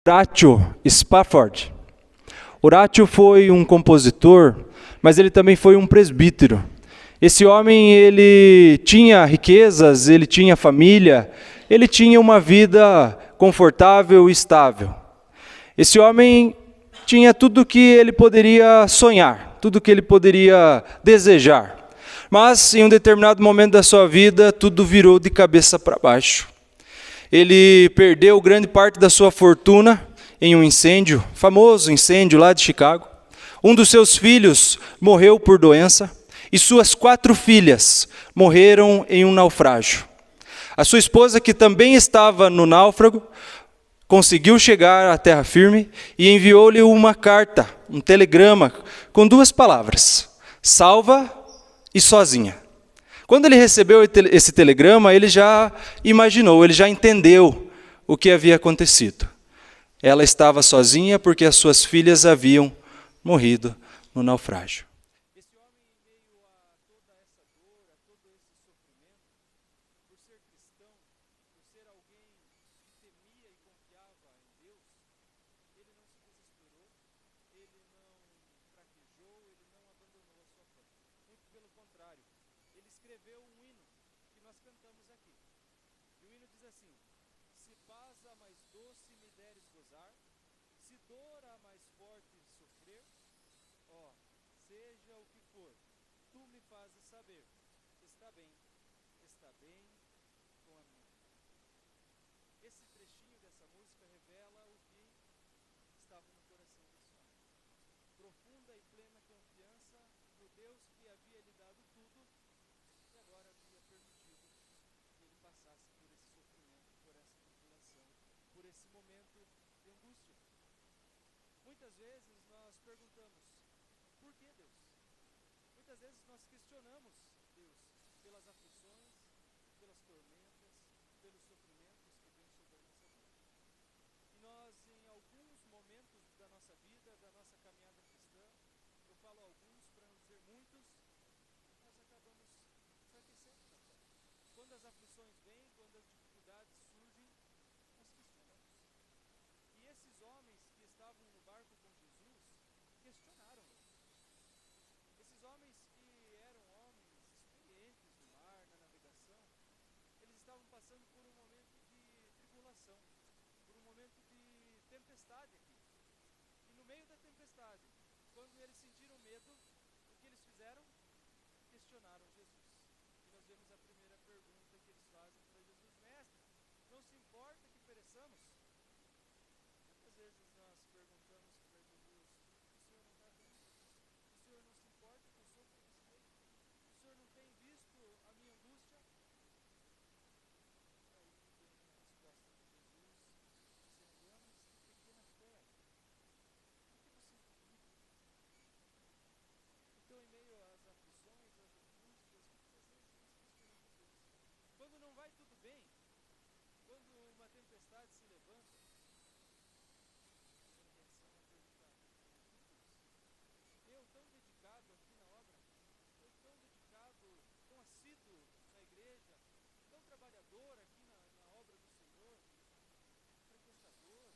Horatio Spafford. Horatio foi um compositor, mas ele também foi um presbítero. Esse homem, ele tinha riquezas, ele tinha família, ele tinha uma vida confortável e estável. Esse homem tinha tudo que ele poderia sonhar, tudo que ele poderia desejar. Mas em um determinado momento da sua vida, tudo virou de cabeça para baixo. Ele perdeu grande parte da sua fortuna em um incêndio, famoso incêndio lá de Chicago. Um dos seus filhos morreu por doença e suas 4 filhas morreram em um naufrágio. A sua esposa, que também estava no náufrago, conseguiu chegar à terra firme e enviou-lhe uma carta, um telegrama, com 2 palavras: salva e sozinha. Quando ele recebeu esse telegrama, ele já imaginou, ele já entendeu o que havia acontecido. Ela estava sozinha porque as suas filhas haviam morrido no naufrágio. Esse homem, em meio a toda essa dor, a todo esse sofrimento, por ser cristão, por ser alguém que temia e confiava em Deus, ele não se desesperou, ele não fraquejou, ele não abandonou a sua fé. Muito pelo contrário, ele escreveu um hino que nós cantamos aqui. E o hino diz assim: se paz a mais doce me deres gozar, se dor a mais forte sofrer, ó, seja o que for, tu me fazes saber, está bem com a minha fé. Esse trechinho dessa música revela o que estava no coração desse homem. Profunda e plena confiança no Deus que havia lhe dado tudo e agora havia permitido que ele passasse por esse sofrimento, por essa tribulação, por esse momento de angústia. Muitas vezes nós perguntamos: por que Deus? Muitas vezes nós questionamos Deus pelas aflições, pelas tormentas, pelos sofrimentos que vêm sobre a nossa vida. E nós, em alguns momentos da nossa vida, da nossa caminhada cristã, eu falo alguns para não dizer muitos, nós acabamos enfraquecendo na fé. Quando as aflições vêm, quando as dificuldades surgem, nós questionamos. E esses homens que estavam no barco com Jesus, questionaram ele. Esses homens que eram homens experientes no mar, na navegação, eles estavam passando por um momento de tribulação, por um momento de tempestade aqui. E no meio da tempestade, quando eles sentiram medo, o que eles fizeram? Questionaram Jesus. E nós vemos a primeira pergunta que eles fazem para Jesus: mestre, não se importa que pereçamos? Muitas vezes nós perguntamos para Jesus: o Senhor não está vendo? O Senhor não se importa que eu sofra desse jeito? O Senhor não tem visto a minha angústia? Aí vem a resposta de Jesus, dizendo: homens de pequena fé, por que vocês duvidam? Então, em meio às aflições, às angústias, muitas vezes nós questionamos Deus. Quando não vai tudo bem, quando uma tempestade se levanta, a minha reação é perguntar: eu tão dedicado aqui na obra, eu tão dedicado, tão assíduo na igreja, tão trabalhador aqui na obra do Senhor, frequentador,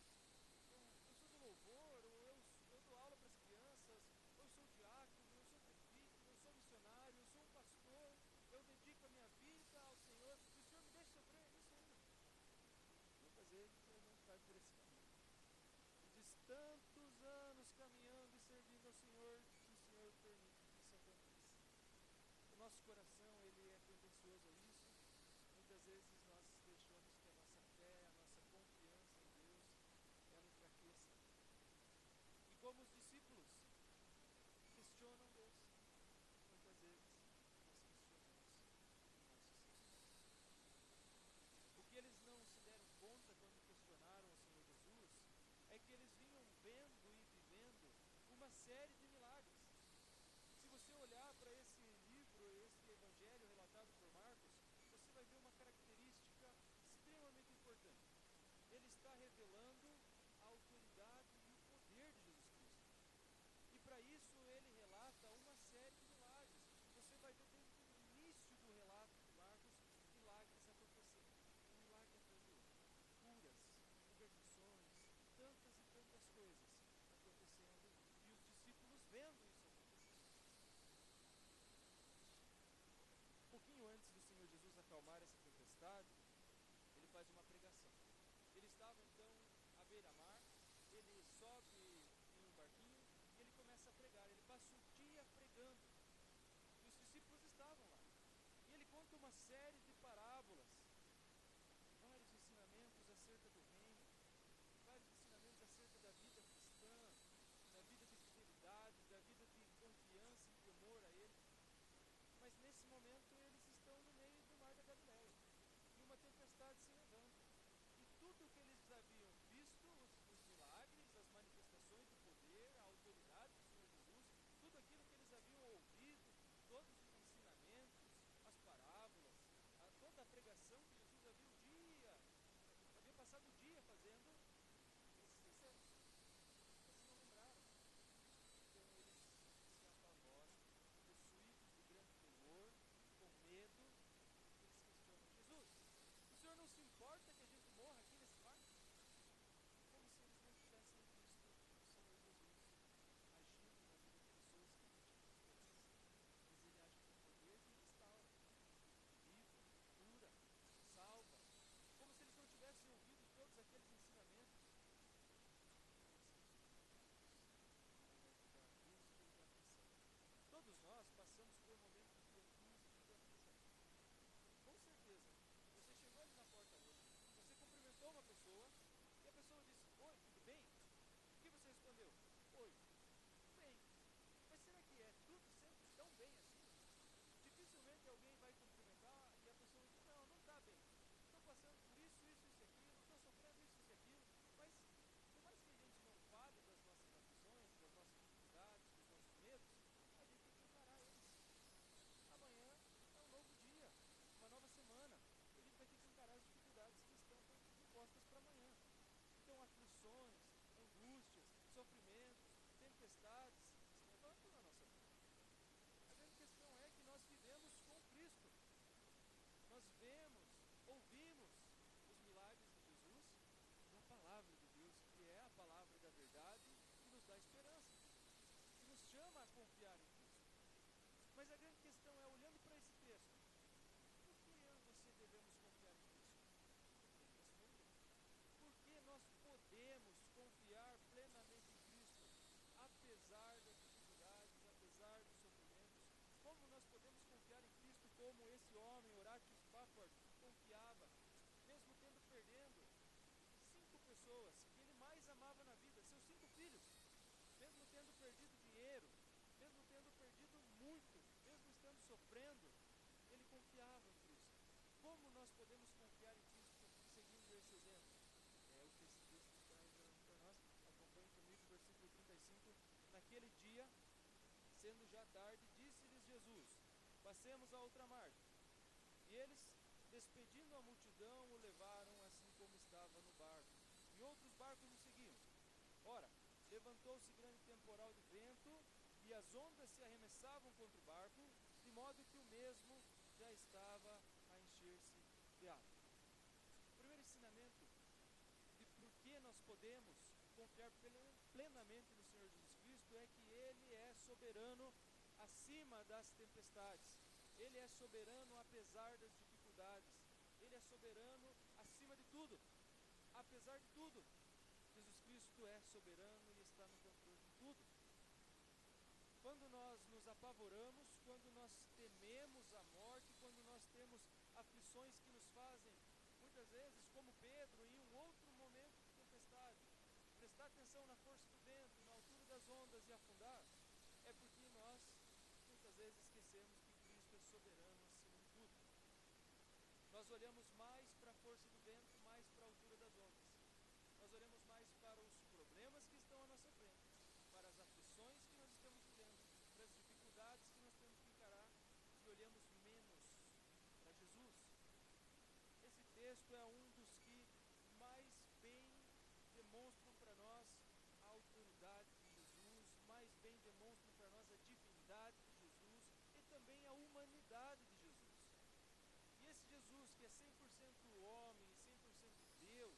eu sou do louvor, ou eu dou aula para as crianças, eu sou diácono, eu sou presbítero, eu sou missionário, eu sou um pastor, eu dedico a minha vida ao Senhor, e o Senhor me deixa sofrer isso ainda. Muitas vezes a gente vai por esse caminho. E diz: tantos anos caminhando e servindo ao Senhor, e o Senhor permite que isso aconteça. O nosso coração, ele é tendencioso a isso. Muitas vezes nós deixamos que a nossa fé, a nossa confiança em Deus, ela enfraqueça. E como os discípulos questionam Deus, muitas vezes nós questionamos o nosso Senhor. O que eles não se deram conta quando questionaram o Senhor Jesus é que eles vinham vendo e vivendo uma série de milagres. Se você olhar para esse livro, esse evangelho relatado por Marcos, você vai ver uma característica extremamente importante. Ele está revelando a autoridade e o poder de Jesus Cristo. E para isso ele relata uma série de milagres. Você vai ver desde o início do relato de Marcos, milagres acontecendo. Um milagre atrás do outro. Curas, libertações, tantas passa o dia pregando. E os discípulos estavam lá. E ele conta uma série de parábolas, vários ensinamentos acerca do reino, vários ensinamentos acerca da vida cristã, da vida de fidelidade, da vida de confiança e temor a Ele. Mas nesse momento eles estão no meio do mar da Galileia, e uma tempestade se levanta. E tudo o que eles haviam visto, os milagres, as manifestações do poder, a autoridade do Senhor Jesus, tudo aquilo que eles haviam ouvido, todos os ensinamentos, as parábolas, toda a pregação que Jesus havia passado o dia fazendo, eles esqueceram, eles não lembraram. Então eles se apavoram, possuídos de grande temor, com medo, eles questionam: Jesus, o Senhor não se importa que a gente morra aqui nesse mar? Como se eles não tivessem visto o Senhor Jesus agindo na vida de pessoas que não tinham esperança. Mas Ele age com poder e restaura, livra, cura, salva. Como se eles não tivessem ouvido todos aqueles ensinamentos. Todos nós passamos por momentos de angústia e de aflição. Com certeza. Você chegou ali na porta hoje, você cumprimentou uma pessoa e a pessoa disse: oi, tudo bem? O que você respondeu? Oi, tudo bem. Mas será que é tudo sempre tão bem assim? Dificilmente alguém vai cumprimentar e a pessoa diz: não, não está bem. Estou passando por isso e aquilo, estou sofrendo isso e aquilo. Mas, por mais que a gente não fale das nossas aflições, das nossas dificuldades, dos nossos medos, a gente tem que encarar eles. Amanhã é um novo dia, uma nova semana. E a gente vai ter que encarar as dificuldades que estão impostas para amanhã. Então, aflições, angústias, sofrimentos, tempestades se levantam na nossa vida. A grande questão é que nós vivemos com Cristo. Nós vemos, ouvimos os milagres de Jesus na palavra de Deus, que é a palavra da verdade, que nos dá esperança, que nos chama a confiar em Cristo. Mas a grande questão é, olhando para esse texto, por que eu e você devemos confiar em Cristo? Por que nós podemos confiar plenamente em Cristo, apesar das dificuldades, apesar dos sofrimentos? Como nós podemos confiar em Cristo como esse homem, Horácio Spafford, confiava, mesmo perdendo 5 pessoas que ele mais amava na vida, seus 5 filhos, mesmo tendo perdido dinheiro, mesmo tendo perdido muito, mesmo estando sofrendo, ele confiava em Cristo. Como nós podemos confiar em Cristo seguindo esse exemplo? É o que esse texto traz para nós. Acompanhe comigo o versículo 35. Naquele dia, sendo já tarde, disse-lhes Jesus: passemos à outra margem. E eles, despedindo a multidão, o levaram assim como estava no barco. E outros barcos o seguiam. Ora, levantou-se grande temporal de vento, e as ondas se arremessavam contra o barco, de modo que o mesmo já estava a encher-se de água. O primeiro ensinamento de por que nós podemos confiar plenamente no Senhor Jesus Cristo é que Ele é soberano acima das tempestades. Ele é soberano apesar das dificuldades. Ele é soberano acima de tudo. Apesar de tudo, Jesus Cristo é soberano e está no controle de tudo. Quando nós nos apavoramos, quando nós tememos a morte, quando nós temos aflições que nos fazem, muitas vezes, como Pedro, em um outro momento de tempestade, prestar atenção na força do vento, na altura das ondas e afundar, é porque nós, muitas vezes, esquecemos que Cristo é soberano acima de tudo. Nós olhamos mais para a força do vento, mais para a altura das ondas. Nós olhamos mais para os problemas que estão à nossa frente, para as aflições que nós estamos vivendo, para as dificuldades que nós temos que encarar, e olhamos menos para Jesus. Esse texto é um dos que mais bem demonstram para nós a autoridade de Jesus, mais bem demonstram para nós a divindade de Jesus e também a humanidade de Jesus. E esse Jesus que é 100% homem e 100% Deus,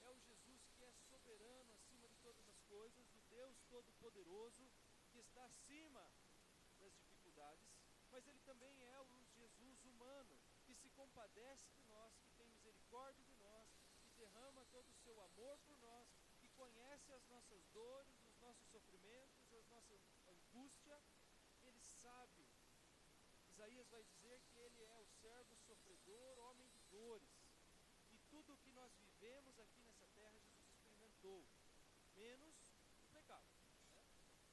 é o Jesus que é soberano acima de todas as coisas, o Deus Todo-Poderoso, que está acima das dificuldades, mas Ele também é o Jesus humano, que se compadece de nós, que tem misericórdia de nós, que derrama todo o seu amor por nós, que conhece as nossas dores, os nossos sofrimentos, as nossas angústia, ele sabe. Isaías vai dizer que ele é o servo sofredor, homem de dores. E tudo o que nós vivemos aqui nessa terra, Jesus experimentou, menos o pecado. Né?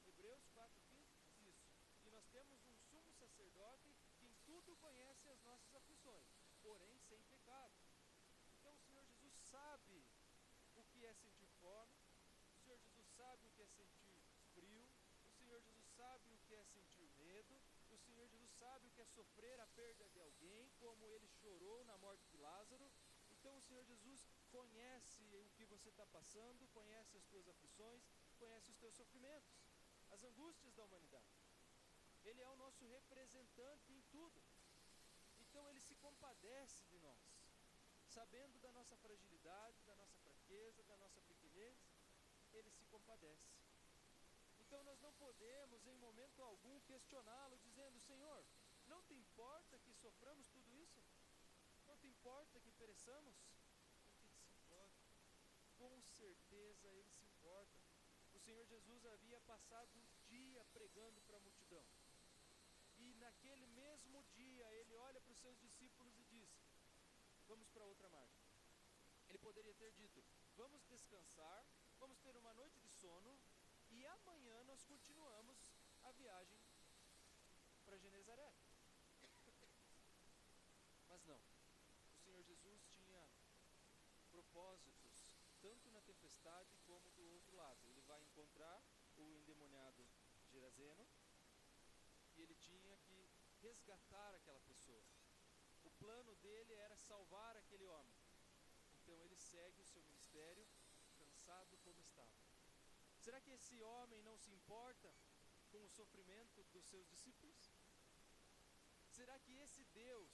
Hebreus 4,15 diz isso. E nós temos um sumo sacerdote que em tudo conhece as nossas aflições, porém sem pecado. Então o Senhor Jesus sabe o que é sentir fome, o Senhor Jesus sabe o que é sentir frio, o Senhor Jesus sabe o que é sentir medo, o Senhor Jesus sabe o que é sofrer a perda de alguém, como ele chorou na morte de Lázaro. Então o Senhor Jesus conhece o que você está passando, conhece as tuas aflições, conhece os teus sofrimentos, as angústias da humanidade. Ele é o nosso representante em tudo. Então ele se compadece de nós, sabendo da nossa fragilidade, da nossa fraqueza, da nossa pequenez, ele se compadece. Então nós não podemos em momento algum questioná-lo, dizendo: Senhor, não te importa que soframos tudo isso? Não te importa que pereçamos? Porque ele se importa. Com certeza ele se importa. O Senhor Jesus havia passado um dia pregando para a multidão. E naquele mesmo dia ele olha para os seus discípulos e diz: vamos para outra margem. Ele poderia ter dito: vamos descansar, vamos ter uma noite de sono e amanhã nós continuamos a viagem para Genezaré. Mas não. O Senhor Jesus tinha propósitos, tanto na tempestade como do outro lado. Ele vai encontrar o endemoniado Gerazeno e ele tinha que resgatar aquela pessoa. O plano dele era salvar aquele homem. Então ele segue o seu ministério cansado como estava. Será que esse homem não se importa com o sofrimento dos seus discípulos? Será que esse Deus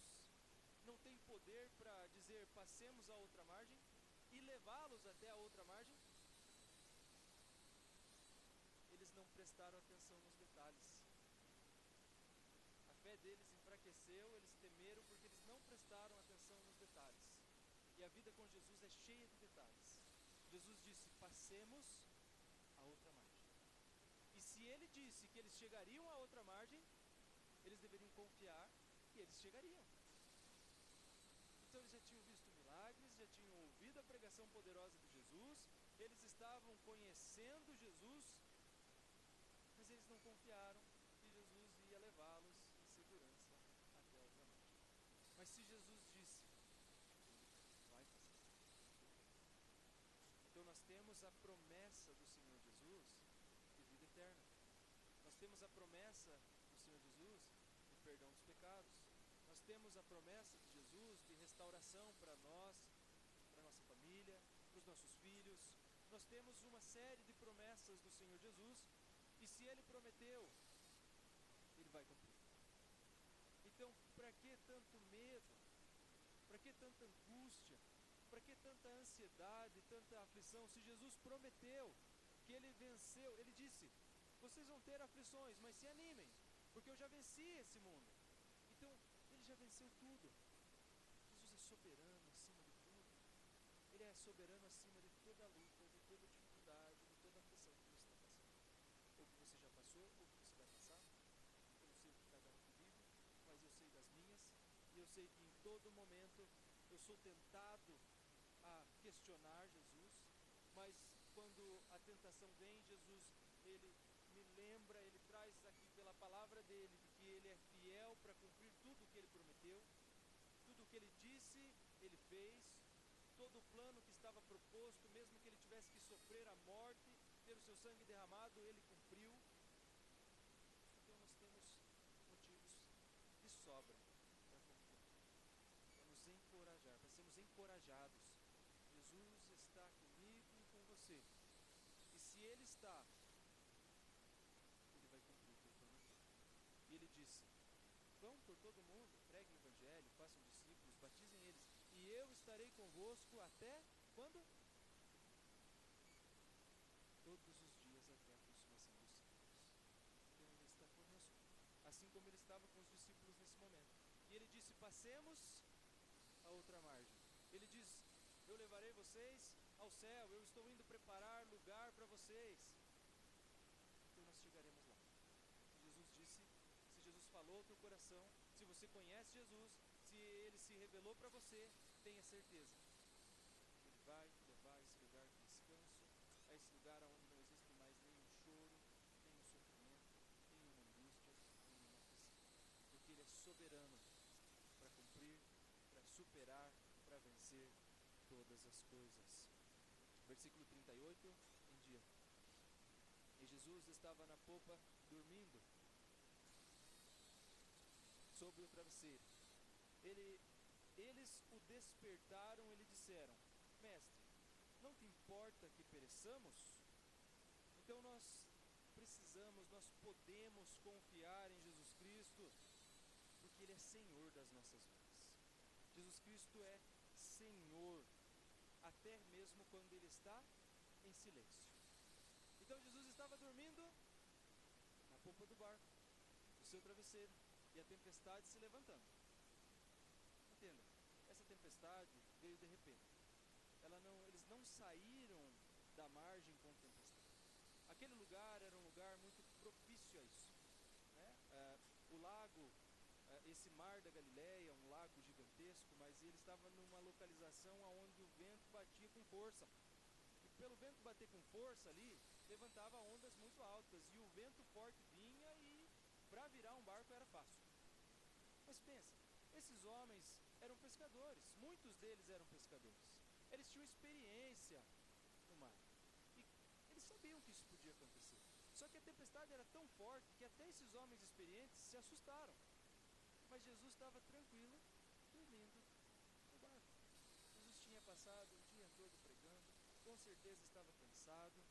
não tem poder para dizer: passemos a outra margem e levá-los até a outra margem? Eles não prestaram atenção nos detalhes. A fé deles enfraqueceu, eles temeram porque eles não prestaram atenção nos detalhes. E a vida com Jesus é cheia de detalhes. Jesus disse: passemos a outra margem. E se ele disse que eles chegariam a outra margem, eles deveriam confiar que eles chegariam. Então eles já tinham visto milagres, já tinham ouvido a pregação poderosa de Jesus, eles estavam conhecendo Jesus, mas eles não confiaram que Jesus ia levá-los em segurança até a outra margem. Mas se Jesus disse, vai fazer. Então nós temos a promessa do Senhor Jesus de vida eterna. Nós temos a promessa do Senhor Jesus de perdão dos pecados. Nós temos a promessa de Jesus de restauração para nós, para a nossa família, para os nossos filhos. Nós temos uma série de promessas do Senhor Jesus, e se Ele prometeu, Ele vai cumprir. Então, para que tanto medo? Para que tanta angústia? Para que tanta ansiedade, tanta aflição? Se Jesus prometeu que Ele venceu, Ele disse: vocês vão ter aflições, mas se animem, porque eu já venci esse mundo. Então, Ele já venceu tudo. Jesus é soberano acima de tudo. Ele é soberano acima de toda a luta, de toda a dificuldade, de toda a aflição que você está passando. Ou que você já passou, ou que você vai passar. Eu não sei o que cada um vive, mas eu sei das minhas. E eu sei que em todo momento eu sou tentado a questionar Jesus. Mas quando a tentação vem, Jesus, Ele me lembra, Ele traz aqui pela palavra dEle, de que Ele é fiel para cumprir tudo o que Ele prometeu, tudo o que Ele disse, Ele fez, todo o plano que estava proposto, mesmo que Ele tivesse que sofrer a morte, ter o seu sangue derramado, Ele cumpriu. Então nós temos motivos de sobra para confiar, para nos encorajar, para sermos encorajados. Jesus está comigo e com você, e se Ele está, Ele vai cumprir o que Ele prometeu. E Ele disse: vão por todo mundo, preguem o Evangelho, façam discípulos, batizem eles, e eu estarei convosco até quando? Todos os dias até a consumação dos séculos. Então Ele está conosco, assim como Ele estava com os discípulos nesse momento. E Ele disse: passemos a outra margem. Ele diz: eu levarei vocês ao céu, eu estou indo preparar lugar para vocês. Então nós chegaremos lá. falou ao teu coração, se você conhece Jesus, se Ele se revelou para você, tenha certeza. Ele vai te levar a esse lugar de descanso, a esse lugar onde não existe mais nenhum choro, nenhum sofrimento, nenhuma angústia, nenhuma aflição. Porque Ele é soberano para cumprir, para superar, para vencer todas as coisas. Versículo 38 em diante. E Jesus estava na popa dormindo sobre o travesseiro. Eles o despertaram e lhe disseram: Mestre, não te importa que pereçamos? Então nós podemos confiar em Jesus Cristo, porque Ele é Senhor das nossas vidas. Jesus Cristo é Senhor, até mesmo quando Ele está em silêncio. Então Jesus estava dormindo na popa do barco, no seu travesseiro, e a tempestade se levantando. Entenda, essa tempestade veio de repente. Eles não saíram da margem com tempestade. Aquele lugar era um lugar muito propício a isso, né? O lago, esse mar da Galileia, um lago gigantesco, mas ele estava numa localização onde o vento batia com força. E pelo vento bater com força ali, levantava ondas muito altas, e o vento forte vinha, e para virar um barco era fácil. Mas pensa, esses homens eram pescadores, muitos deles eram pescadores. Eles tinham experiência no mar, e eles sabiam que isso podia acontecer. Só que a tempestade era tão forte que até esses homens experientes se assustaram. Mas Jesus estava tranquilo, dormindo no barco. Jesus tinha passado o dia todo pregando, com certeza estava cansado,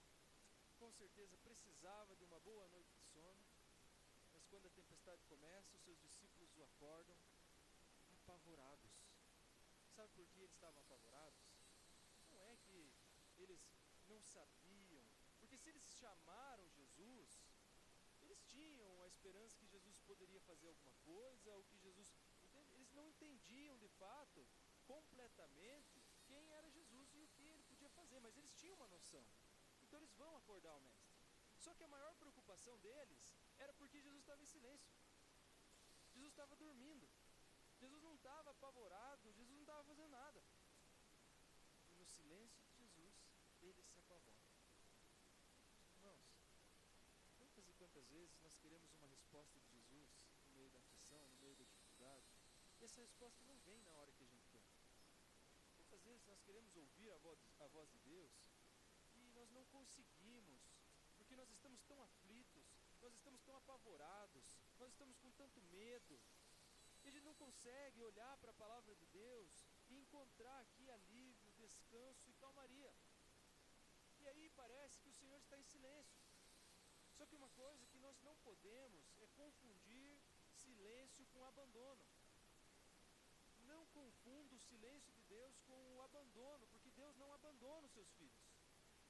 com certeza precisava de uma boa noite de sono. Mas quando a tempestade começa, os seus discípulos o acordam apavorados. Sabe por que eles estavam apavorados? Não é que eles não sabiam, porque se eles chamaram Jesus, eles tinham a esperança que Jesus poderia fazer alguma coisa, ou que Jesus... Eles não entendiam de fato, completamente, quem era Jesus e o que ele podia fazer, mas eles tinham uma noção. Então eles vão acordar o mestre. Só que a maior preocupação deles era porque Jesus estava em silêncio. Jesus estava dormindo. Jesus não estava apavorado, Jesus não estava fazendo nada. E no silêncio de Jesus, eles se apavoram. Irmãos, quantas vezes nós queremos uma resposta de Jesus no meio da aflição, no meio da dificuldade, e essa resposta não vem na hora que a gente quer. Quantas vezes nós queremos ouvir a voz de Deus e nós não conseguimos, porque nós estamos tão aflitos, nós estamos tão apavorados, nós estamos com tanto medo, e a gente não consegue olhar para a palavra de Deus e encontrar aqui alívio, descanso e calmaria. E aí parece que o Senhor está em silêncio. Só que uma coisa que nós não podemos é confundir silêncio com abandono. Não confunda o silêncio de Deus com o abandono, porque Deus não abandona os seus filhos.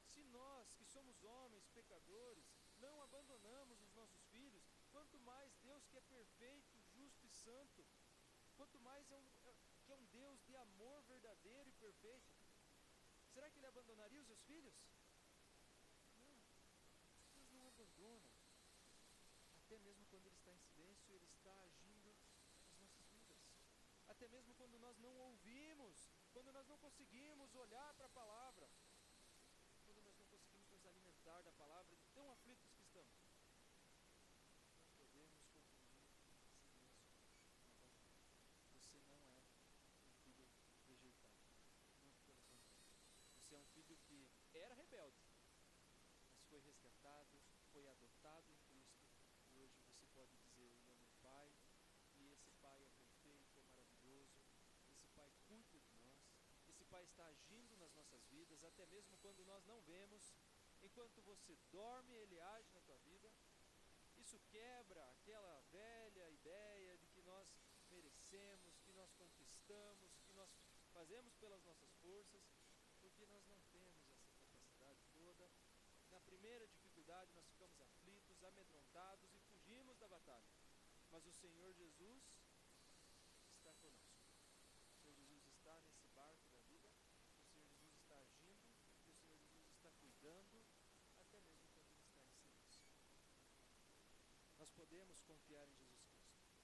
Se nós, que somos homens, pecadores, não abandonamos os nossos filhos, quanto mais Deus que é perfeito, justo e santo, quanto mais que é um Deus de amor verdadeiro e perfeito, será que Ele abandonaria os seus filhos? Não, Deus não abandona. Até mesmo quando Ele está em silêncio, Ele está agindo nas nossas vidas. Até mesmo quando nós não ouvimos, quando nós não conseguimos olhar para a palavra, quando nós não conseguimos nos alimentar da palavra, de tão aflitos que estamos, não podemos confundir silêncio com abandono. Você não é um filho rejeitado, muito pelo contrário. Você é um filho que era rebelde, mas foi resgatado, foi adotado em Cristo, e hoje você pode dizer: Ele é meu Pai, e esse Pai é perfeito, é maravilhoso, esse Pai cuida de nós, esse Pai está agindo nas nossas vidas, até mesmo quando nós não vemos. Enquanto você dorme, Ele age na tua vida. Isso quebra aquela velha ideia de que nós merecemos, que nós conquistamos, que nós fazemos pelas nossas forças, porque nós não temos essa capacidade toda. Na primeira dificuldade nós ficamos aflitos, amedrontados e fugimos da batalha. Mas o Senhor Jesus está conosco. O Senhor Jesus está nesse barco da vida, o Senhor Jesus está agindo, e o Senhor Jesus está cuidando, até mesmo quando Ele está em silêncio. Nós podemos confiar em Jesus Cristo.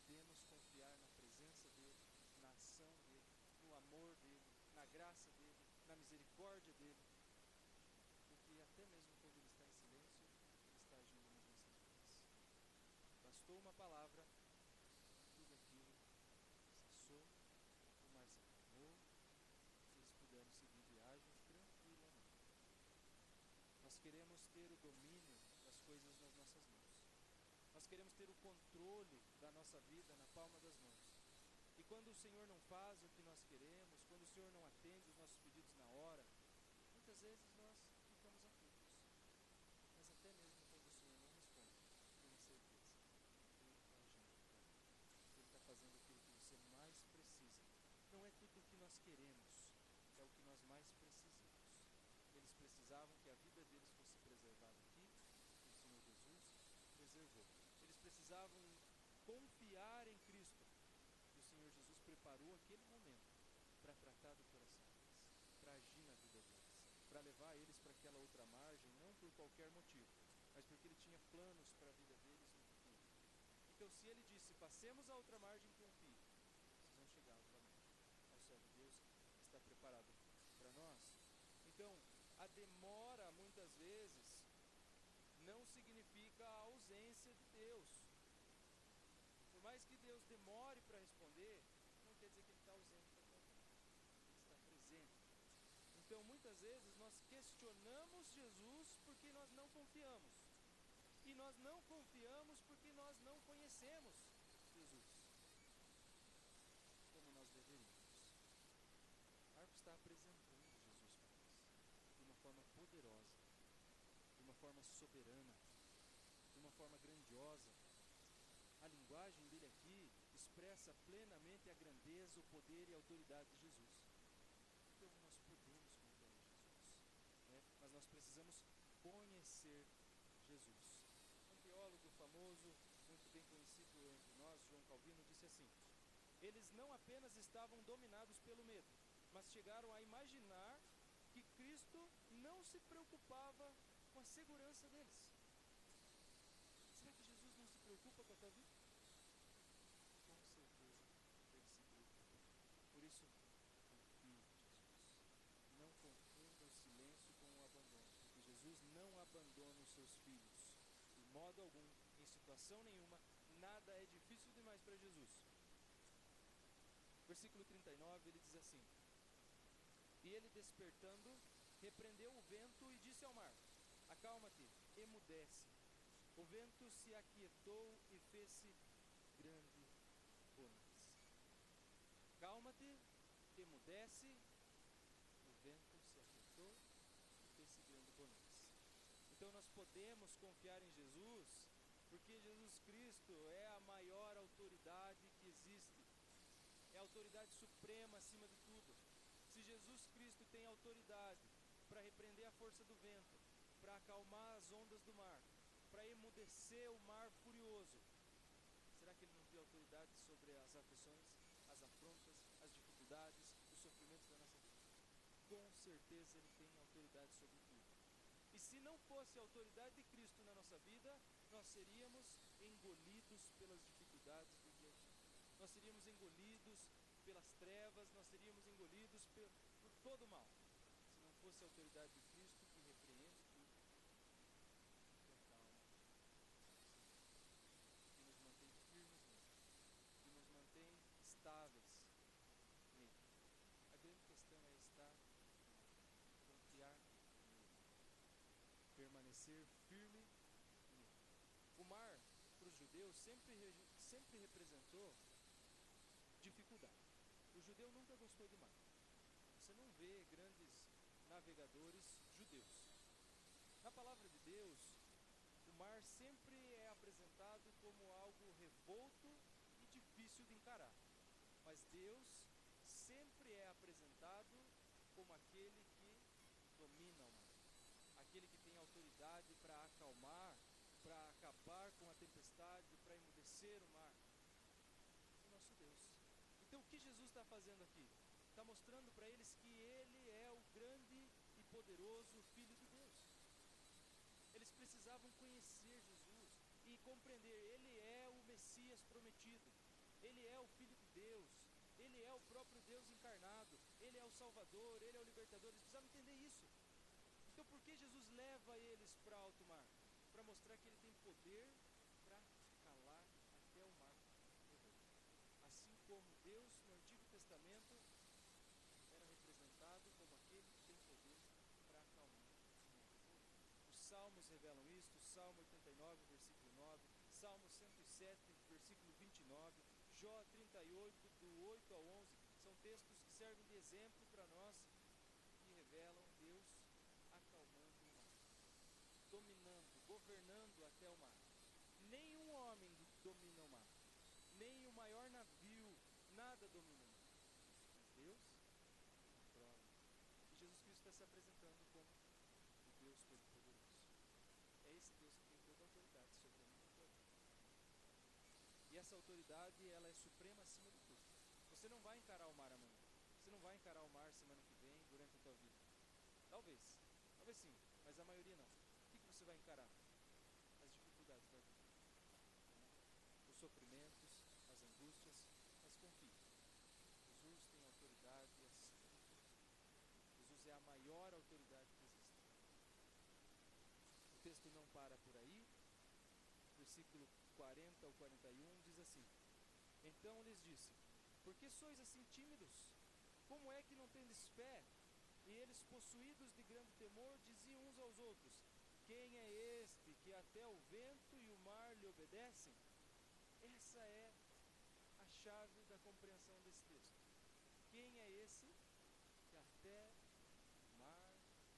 podemos confiar na presença dele, na ação dele, no amor dele, na graça dele, na misericórdia dele, porque até mesmo quando ele está em silêncio, ele está agindo nas nossas vidas. Bastou uma palavra, tudo aquilo cessou, o mar se acalmou, eles puderam seguir viagem tranquilamente. Nós queremos ter o domínio das coisas nas nossas mãos. Nós queremos ter o controle da nossa vida na palma das mãos. E quando o Senhor não faz o que nós queremos, quando o Senhor não atende os nossos pedidos na hora, muitas vezes nós ficamos aflitos. Mas até mesmo quando o Senhor não responde, tenha certeza, Ele está agindo, Ele está fazendo aquilo que você mais precisa. Não é tudo o que nós queremos, é o que nós mais precisamos. Eles precisavam que a vida deles fosse preservada aqui, e o Senhor Jesus preservou. Eles precisavam confiar em Cristo, e o Senhor Jesus preparou aquele momento para tratar do coração deles, para agir na vida deles, para levar eles para aquela outra margem, não por qualquer motivo, mas porque Ele tinha planos para a vida deles no futuro. Então, se Ele disse, passemos a outra margem com o filho, vocês vão chegar à outra margem, ao céu de Deus que está preparado para nós. Então, a demora, muitas vezes, não significa a ausência de Deus. Por mais que Deus demore para responder, não quer dizer que Ele está ausente da tua vida. Ele está presente. Então, muitas vezes, nós questionamos Jesus porque nós não confiamos. E nós não confiamos porque nós não conhecemos Jesus como nós deveríamos. Marcos está apresentando Jesus para nós de uma forma poderosa, de uma forma soberana, de uma forma grandiosa. A linguagem dele aqui expressa plenamente a grandeza, o poder e a autoridade de Jesus. Então nós podemos confiar em Jesus, né? Mas nós precisamos conhecer Jesus. Um teólogo famoso, muito bem conhecido entre nós, João Calvino, disse assim: eles não apenas estavam dominados pelo medo, mas chegaram a imaginar que Cristo não se preocupava com a segurança deles. Será que Jesus não se preocupa com a tua vida? Com certeza Ele se preocupa. Por isso, confie em Jesus. Não confunda o silêncio com o abandono, porque Jesus não abandona os seus filhos. De modo algum, em situação nenhuma, nada é difícil demais para Jesus. Versículo 39, ele diz assim: e ele, despertando, repreendeu o vento e disse ao mar: acalma-te, emudece. O vento se aquietou e fez-se grande bonança. Calma-te, emudece. O vento se aquietou e fez-se grande bonança. Então nós podemos confiar em Jesus, porque Jesus Cristo é a maior autoridade que existe. É a autoridade suprema acima de tudo. Se Jesus Cristo tem autoridade para repreender a força do vento, para acalmar as ondas do mar, para emudecer o mar furioso, será que Ele não tem autoridade sobre as aflições, as afrontas, as dificuldades, os sofrimentos da nossa vida? Com certeza Ele tem autoridade sobre tudo. E se não fosse a autoridade de Cristo na nossa vida, nós seríamos engolidos pelas dificuldades do dia a dia. Nós seríamos engolidos pelas trevas, nós seríamos engolidos por todo o mal. Se não fosse a autoridade de Cristo que repreende tudo, que acalma, que nos mantém firmes nele, que nos mantém estáveis nele. A grande questão é estar, confiar nele, permanecer firme nele. O mar, para os judeus, sempre representou dificuldade. O judeu nunca gostou de mar. Você não vê grandes navegadores judeus. Na palavra de Deus, o mar sempre é apresentado como algo revolto e difícil de encarar. Mas Deus sempre é apresentado como aquele que domina o mar. Aquele que tem autoridade para acalmar, para acabar com a tempestade, para emudecer o mar. O nosso Deus. Então o que Jesus está fazendo aqui? Está mostrando para eles que Ele é o grande e poderoso Filho de Deus. Eles precisavam conhecer Jesus e compreender, Ele é o Messias prometido. Ele é o Filho de Deus, Ele é o próprio Deus encarnado, Ele é o Salvador, Ele é o Libertador. Eles precisavam entender isso. Então por que Jesus leva eles para alto mar? Para mostrar que Ele tem poder para calar até o mar revolto. Assim como Deus no Antigo Testamento era representado como aquele que tem poder para acalmar o mar revolto. Os Salmos revelam isto, Salmo 89, versículo 9, Salmo 107, versículo 29, Jó 38, do 8 ao 11, são textos que servem de exemplo para nós, que revelam Deus acalmando o mar, dominando, governando até o mar. Nenhum homem domina o mar, nem o maior navio, nada domina o mar. Mas Deus controla. E Jesus Cristo está se apresentando como o Deus Todo-Poderoso. É esse Deus que tem toda a autoridade sobre a minha vida. E essa autoridade, ela é suprema acima de tudo. Você não vai encarar o mar amanhã. Você não vai encarar o mar semana que vem, durante a tua vida. Talvez sim, mas a maioria não. O que você vai encarar? As dificuldades da vida, os sofrimentos, as angústias, mas confie. Jesus tem autoridade acima de tudo. Jesus é a maior autoridade que existe. O texto não para por aí. Versículo 40 ao 41 diz assim: Então lhes disse: Por que sois assim tímidos? Como é que não tendes fé? E eles, possuídos de grande temor, diziam uns aos outros: Quem é este que até o vento e o mar lhe obedecem? Essa é a chave da compreensão desse texto. Quem é esse que até o mar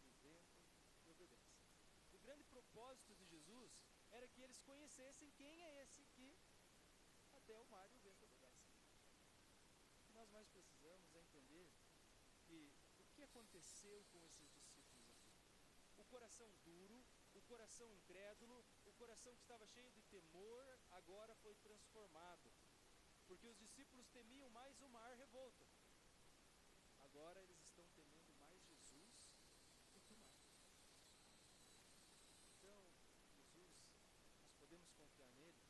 e o vento lhe obedecem? O grande propósito de Jesus era que eles conhecessem quem é esse que até o mar e o vento obedecem. O que nós mais precisamos é entender o que aconteceu com esses discípulos aqui. O coração duro, o coração incrédulo, o coração que estava cheio de temor, agora foi transformado. Porque os discípulos temiam mais o mar revolto. Agora eles estão temendo mais Jesus do que o mar. Então, Jesus, nós podemos confiar nele,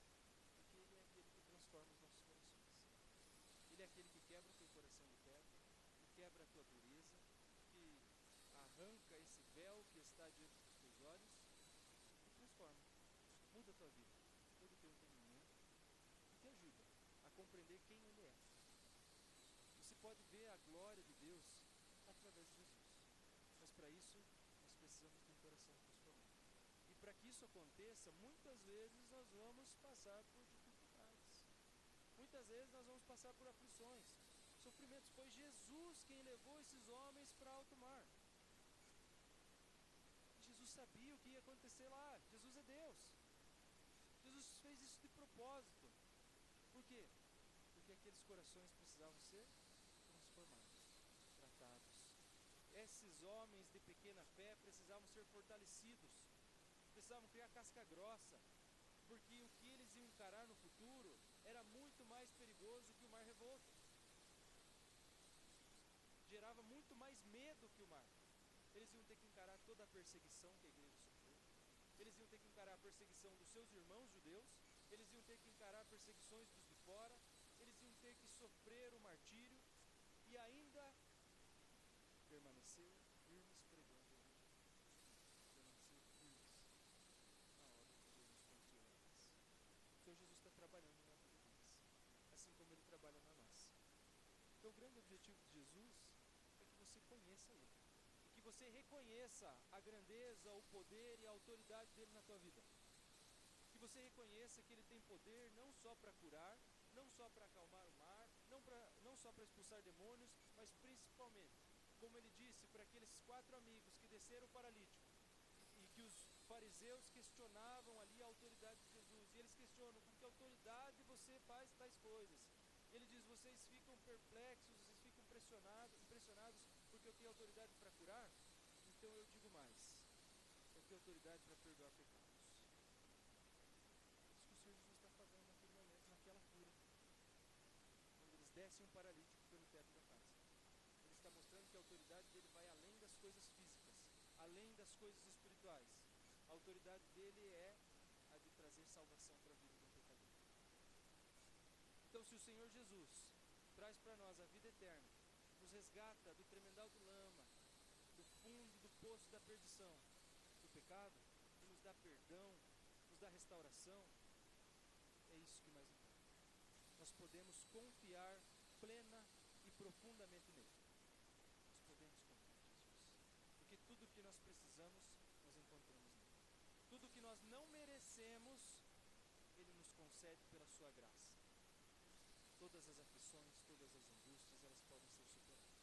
porque ele é aquele que transforma os nossos corações. Ele é aquele que quebra o teu coração de pedra, que quebra a tua dureza, que arranca esse véu que está diante dos teus olhos e transforma, muda a tua vida, muda o teu entendimento e te ajuda a compreender quem ele é. Você pode ver a glória de Deus através de Jesus, mas para isso nós precisamos de um coração transformado. E para que isso aconteça, muitas vezes nós vamos passar por dificuldades. Muitas vezes nós vamos passar por aflições, sofrimentos. Foi Jesus quem levou esses homens para alto mar. Jesus sabia o que ia acontecer lá. Jesus é Deus. Jesus fez isso de propósito. Por quê? Porque aqueles corações precisavam ser transformados, tratados. Esses homens de pequena fé precisavam ser fortalecidos, precisavam criar casca grossa, porque o que eles iam encarar no futuro era muito mais perigoso que o mar revolto. Gerava muito mais medo que o mar. Eles iam ter que encarar toda a perseguição que a igreja sofreu. Eles iam ter que encarar a perseguição dos seus irmãos judeus. Eles iam ter que encarar perseguições dos de fora. Eles iam ter que sofrer o martírio e ainda permanecer firmes pregando o evangelho. Permanecer firmes na obra que Deus nos confiou a nós. Então Jesus está trabalhando na vida deles, assim como Ele trabalha na nossa. Então o grande objetivo de Jesus é que você conheça Ele, e que você reconheça a grandeza, o poder e a autoridade dEle na tua vida. Que você reconheça que Ele tem poder não só para curar, não só para acalmar o mar, não só para expulsar demônios, mas principalmente, como Ele disse para aqueles 4 amigos que desceram o paralítico, e que os fariseus questionavam ali a autoridade de Jesus, e eles questionam: com que autoridade você faz tais coisas? E ele diz: vocês ficam perplexos, vocês ficam impressionados porque eu tenho autoridade para curar? Então eu digo mais: eu tenho autoridade para perdoar pecados. Isso que o Senhor Jesus está fazendo naquele momento, naquela cura, quando eles descem um paralítico pelo teto da casa. Ele está mostrando que a autoridade dele vai além das coisas físicas, além das coisas espirituais. A autoridade dele é a de trazer salvação para a vida do pecador. Então, se o Senhor Jesus traz para nós a vida eterna, nos resgata do tremedal do lama, do fundo do poço da perdição, do pecado, e nos dá perdão, nos dá restauração, é isso que mais importa. Nós podemos confiar plena e profundamente nele. Nós podemos confiar em Jesus. Porque tudo o que nós precisamos, nós encontramos nele. Tudo o que nós não merecemos, ele nos concede pela sua graça. Todas as aflições, todas as angústias, elas podem ser superadas.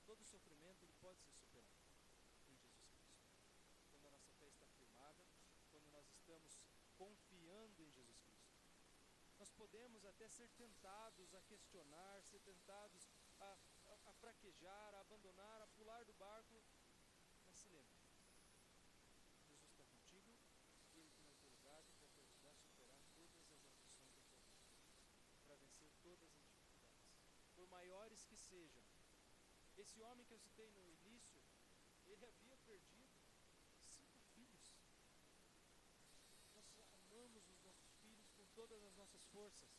Todo sofrimento, ele pode ser superado em Jesus Cristo. Quando a nossa fé está firmada, quando nós estamos confiando em Jesus Cristo. Nós podemos até ser tentados a questionar, ser tentados a fraquejar, a abandonar, a pular do barco, mas se lembre, Jesus está contigo e Ele tem autoridade para te ajudar a superar todas as aflições da tua vida, para vencer todas as dificuldades, por maiores que sejam. Esse homem que eu citei no início, ele havia perdido 5 filhos. Nós amamos os nossos filhos com todas as nossas forças.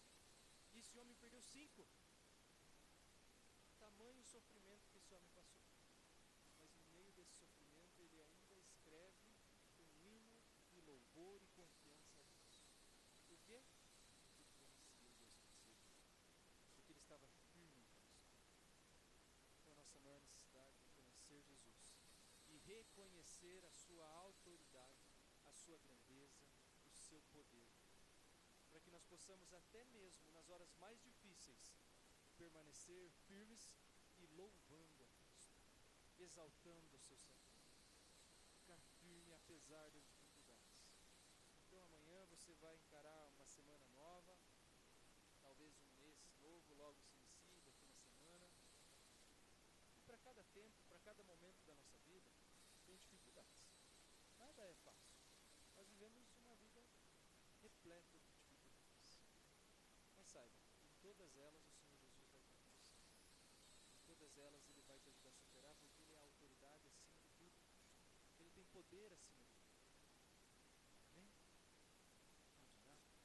E esse homem perdeu 5. Tamanho sofrimento que esse homem passou. Mas no meio desse sofrimento ele ainda escreve um hino de louvor e confiança a Deus. Por quê? Porque ele conhecia o Deus vencedor. Porque ele estava firme em Cristo. Então a nossa maior necessidade é conhecer Jesus e reconhecer a sua autoridade, a sua grandeza, o seu poder, para que nós possamos até mesmo nas horas mais difíceis permanecer firmes e louvando a Cristo, exaltando o seu santo nome, ficar firme apesar das dificuldades. Então amanhã você vai encarar uma semana nova, talvez um mês novo, logo se inicie, daqui uma semana. E para cada tempo, para cada momento da nossa vida, tem dificuldades. Nada é fácil. Nós vivemos uma vida repleta de dificuldades. Mas saiba, em todas elas o Senhor Jesus vai estar com você. Em todas elas Ele vai te ajudar a superar, porque Ele é a autoridade acima de tudo. Ele tem poder acima de tudo. Amém? Pode orar?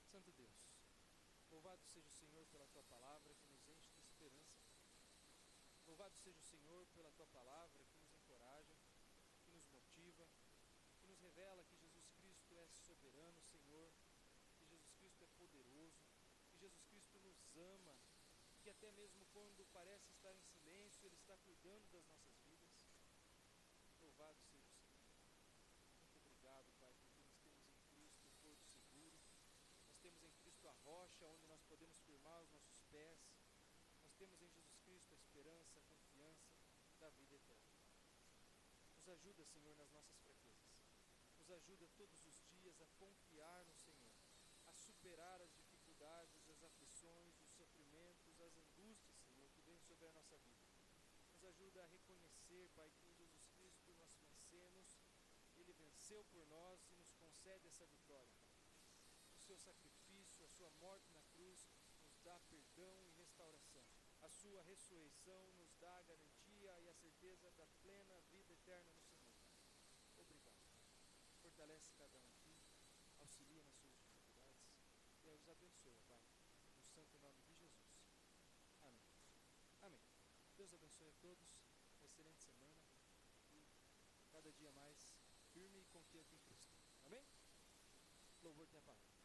Santo Deus, louvado seja o Senhor pela Tua palavra que nos enche de esperança. Louvado seja o Senhor pela Tua palavra que nos encoraja, que nos motiva, que nos revela que Jesus Cristo é soberano, Senhor, que Jesus Cristo é poderoso, que Jesus Cristo nos ama, que até mesmo quando parece estar em silêncio, Ele está cuidando das nossas vidas. Louvado seja o Senhor. Muito obrigado, Pai, porque nós temos em Cristo o porto seguro, nós temos em Cristo a rocha onde nós podemos firmar os nossos pés, nós temos em Jesus Cristo a esperança, a confiança da vida eterna. Nos ajuda, Senhor, nas nossas fraquezas. Nos ajuda todos os dias a confiar no Senhor, a superar as dificuldades, as aflições, os sofrimentos, as angústias, Senhor, que vêm sobre a nossa vida. Nos ajuda a reconhecer, Pai, que em Jesus Cristo nós vencemos, Ele venceu por nós e nos concede essa vitória. O seu sacrifício, a sua morte na cruz, nos dá perdão e restauração. A sua ressurreição nos dá a garantia e a certeza da plena vida eterna no Senhor. Obrigado. Fortalece cada um aqui, auxilia nas suas dificuldades e os abençoa, Pai, no santo nome de Jesus. Amém. Amém. Deus abençoe a todos, uma excelente semana e cada dia mais firme e confiante em Cristo. Amém? Louvor tem a palavra.